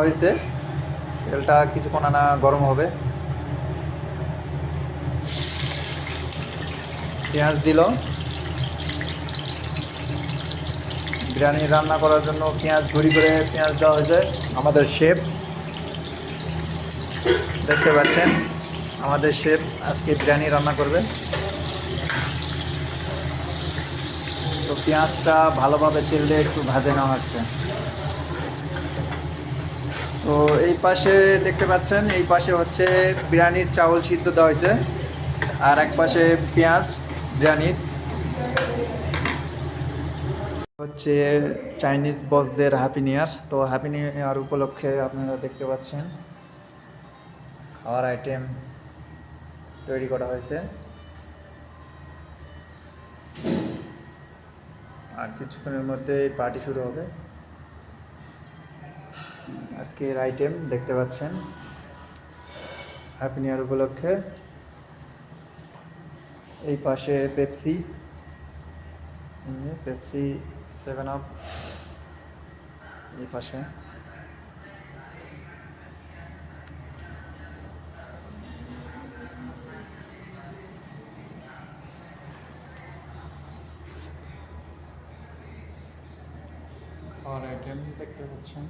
হয়েছে, তেলটা কিছুক্ষণ আনা গরম হবে। পেঁয়াজ দিল। বিরিয়ানি রান্না করার জন্য পেঁয়াজ ঝুরি করে পেঁয়াজ দেওয়া হয়েছে। আমাদের শেফ দেখতে পাচ্ছেন, আমাদের শেফ আজকে বিরিয়ানি রান্না করবে। তো পেঁয়াজটা ভালোভাবে তেল দিয়ে একটু ভাজে নেওয়া হচ্ছে। তো এই পাশে দেখতে পাচ্ছেন, এই পাশে হচ্ছে বিরিয়ানির চাউল সিদ্ধ দেওয়া হয়েছে, আর এক পাশে পেঁয়াজ বিরিয়ানির হচ্ছে চাইনিজ বসদের হ্যাপি নিউ ইয়ার। তো হ্যাপি নিউ ইয়ার উপলক্ষে আপনারা দেখতে পাচ্ছেন খাওয়ার আইটেম তৈরি করা হয়েছে। আর কিছুক্ষণের মধ্যে পার্টি শুরু হবে। আজকের আইটেম দেখতে পাচ্ছেন হ্যাপি নিউ ইয়ার উপলক্ষে। এই পাশে পেপসি, পেপসি 7 আপ এই পাশে। খাওয়ার আইটেম দেখতে পাচ্ছেন।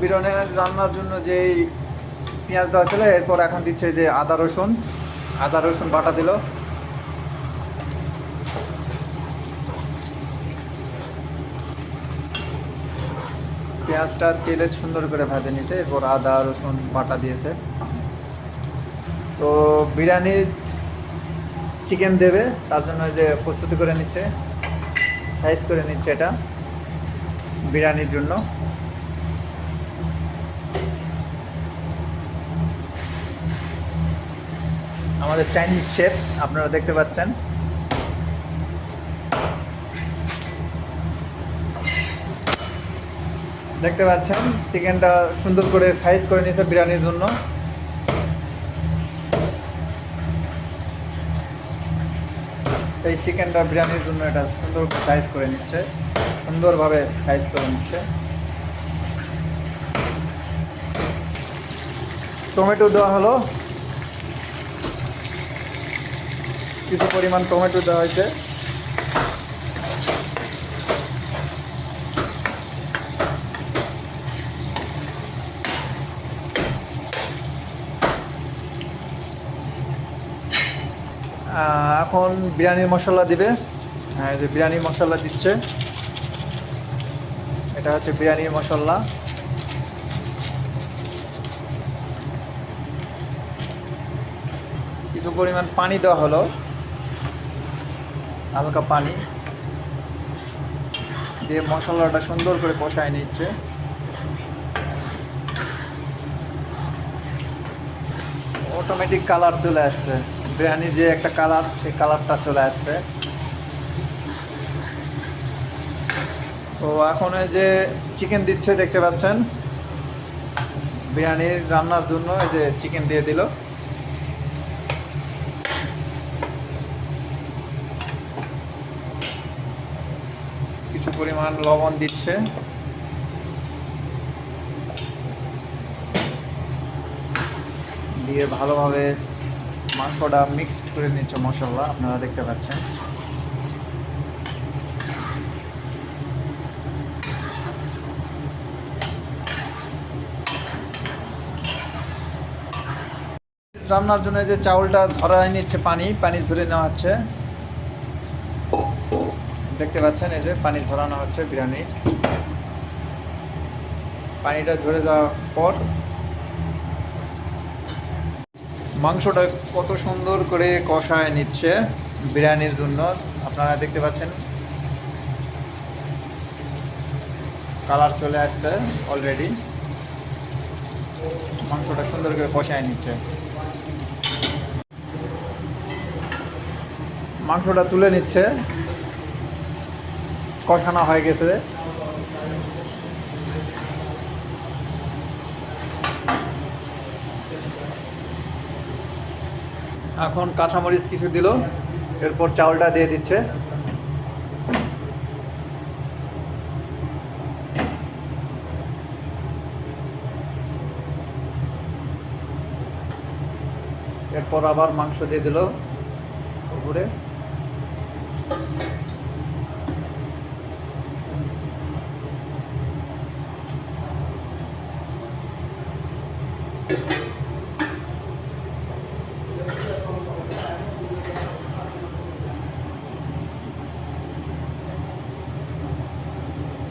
বিরিয়ানি রান্নার জন্য যে পেঁয়াজ দেওয়া ছিল, এরপর এখন দিচ্ছে যে আদা রসুন বাটা দিল। পেঁয়াজটা তেলে সুন্দর করে ভেজে নিয়েছে, এরপর আদা রসুন বাটা দিয়েছে। তো বিরিয়ানির চিকেন দেবে, তার জন্য যে প্রস্তুতি করে নিচ্ছে, সাইজ করে নিচ্ছে এটা বিরিয়ানির জন্য। আমাদের চাইনিজ শেফ আপনারা দেখতে পাচ্ছেন। দেখতে পাচ্ছেন চিকেনটা সুন্দর করে সাইজ করে নিয়েছে বিরিয়ানির জন্য। এই চিকেনটা বিরিয়ানির জন্য এটা সুন্দর সাইজ করে নিচ্ছে, সুন্দরভাবে সাইজ করে নিচ্ছে। টমেটো দেওয়া হলো, কিছু পরিমাণ টমেটো দেওয়া হয়েছে। এখন বিরিয়ানির মশলা দিবে। হ্যাঁ, এই যে বিরিয়ানির মশলা দিচ্ছে, এটা হচ্ছে বিরিয়ানির মশলা। কিছু পরিমাণ পানি দেওয়া হলো, হালকা পানি দিয়ে মশলাটা সুন্দর করে কষায় নিচ্ছে। অটোমেটিক কালার চলে আসছে, বিরিয়ানির যে একটা কালার, সেই কালারটা চলে আসছে। তো এখন এই যে চিকেন দিচ্ছে দেখতে পাচ্ছেন, বিরিয়ানির রান্নার জন্য এই যে চিকেন দিয়ে দিল। কিছু পরিমাণ লবণ দিচ্ছে, দিয়ে ভালোভাবে মাংসটা মিক্সড করে নিচ্ছে মশলা, আপনারা দেখতে পাচ্ছেন। রান্নার জন্য যে চাউলটা ঝরাই নিচ্ছে, পানি ঝরে নেওয়া হচ্ছে। দেখতে পাচ্ছেন এই যে পানি ঝরানো হচ্ছে বিরিয়ানির। পানিটা ঝরে যাওয়ার পর মাংসটা কত সুন্দর করে কষায় নিচ্ছে বিরিয়ানির জন্য, আপনারা দেখতে পাচ্ছেন। কালার চলে আসছে অলরেডি, মাংসটা সুন্দর করে কষায় নিচ্ছে। মাংসটা তুলে নিচ্ছে, কষানো হয়ে গেছে। এখন কাঁচামরিচ কিছু দিল, এরপর চাউলটা দিয়ে দিচ্ছে। এরপর আবার মাংস দিয়ে দিল উপরে।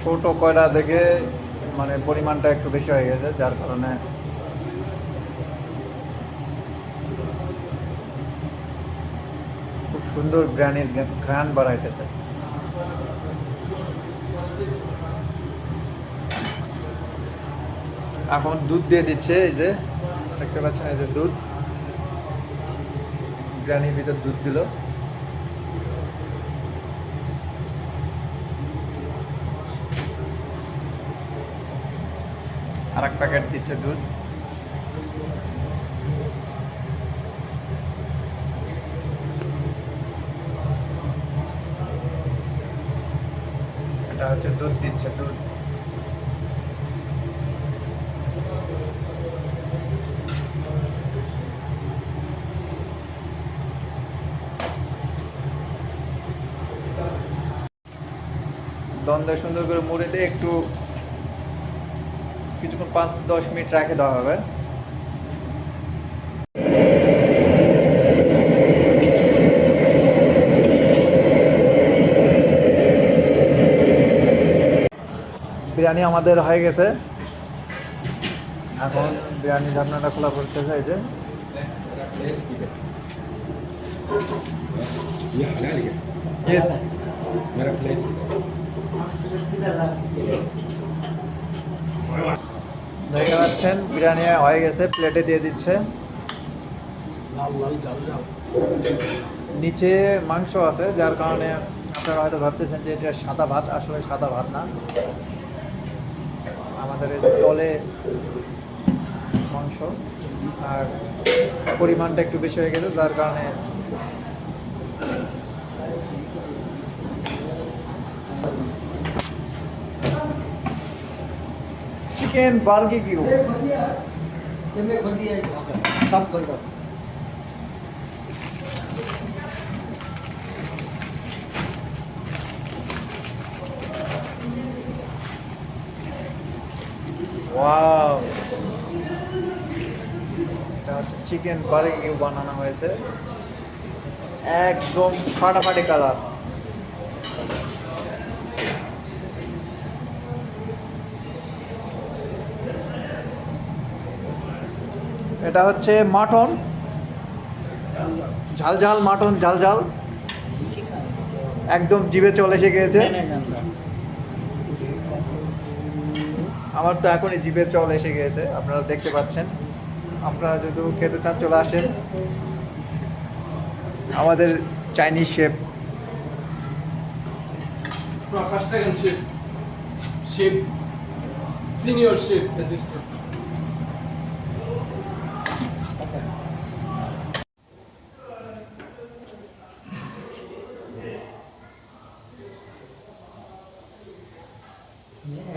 ছোট কয়লা দেখে মানে পরিমাণটা একটু বেশি হয়ে গেছে, যার কারণে খুব সুন্দর বিরিয়ানির ঘ্রাণ বাড়াইতেছে। এখন দুধ দিয়ে দিচ্ছে, এই যে দেখতে পাচ্ছেন, এই যে দুধ, বিরিয়ানির ভিতর দুধ দিল। আর এক প্যাকেট দিচ্ছে দুধ। এটা হচ্ছে দুধ দিচ্ছে, দুধ। দ্বন্দ্বে সুন্দর করে মুড়ে দিয়ে একটু কিছুক্ষণ 5-10 মিনিট রেখে দেওয়া হবে। বিরিয়ানি আমাদের হয়ে গেছে। এখন বিরিয়ানি ঢাকনাটা খোলা করতে চাই যে यस मेरा प्लेट দেখতে পাচ্ছেন বিরিয়ানি হয়ে গেছে, প্লেটে দিয়ে দিচ্ছে। लाल लाल जाल जाल নিচে মাংস আছে, যার কারণে আপনারা হয়তো ভাবতেছেন যে এটা সাদা ভাত, আসলে সাদা ভাত না, আমাদের এই যে তলে মাংস, আর পরিমাণটা একটু বেশি হয়ে গেছে, যার কারণে চিকেন বারবিকিউ। सब कर दो ওয়াও, এটা হচ্ছে চিকেন বারবিকিউ বানানো হয়েছে, একদম ফাটাফাটি কালার। এটা হচ্ছে মাটন, ঝাল ঝাল মাটন, ঝাল ঝাল, একদম জিভে চলে এসে গিয়েছে। আমার তো এখনই জিভে চলে এসে গিয়েছে, আপনারা দেখতে পাচ্ছেন। আপনারা যদি খেতে চান চলে আসেন, আমাদের Chinese chef. Prakash second chef, chef, senior chef assistant.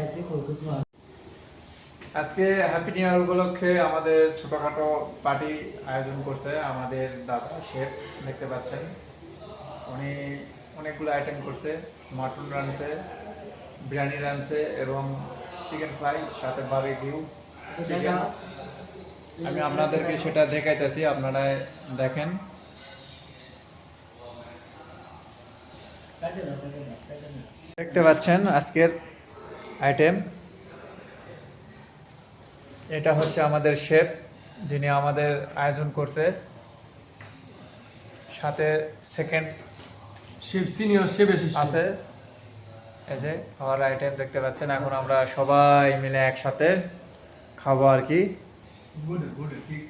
ऐसे फोकस मार আজকে হ্যাপি নিউ ইয়ার উপলক্ষে আমাদের ছোটখাটো পার্টি আয়োজন করছে আমাদের দাদা শেফ, দেখতে পাচ্ছেন। উনি অনেকগুলো আইটেম করছে, মাটন রাঁধছে, বিরিয়ানি রাঁধছে এবং চিকেন ফ্রাই, সাথে বারবিকিউ চিকেন। আমি আপনাদেরকে সেটা দেখাইতেছি, আপনারা দেখেন। দেখতে পাচ্ছেন আজকের আইটেম। এটা হচ্ছে আমাদের শেফ, যিনি আমাদের আয়োজন করছে, সাথে second Chef, senior chef assistant. আছে। এই যে খাওয়ার আইটেম দেখতে পাচ্ছেন। এখন আমরা সবাই মিলে একসাথে খাবো আর কি। Good, good, ঠিক।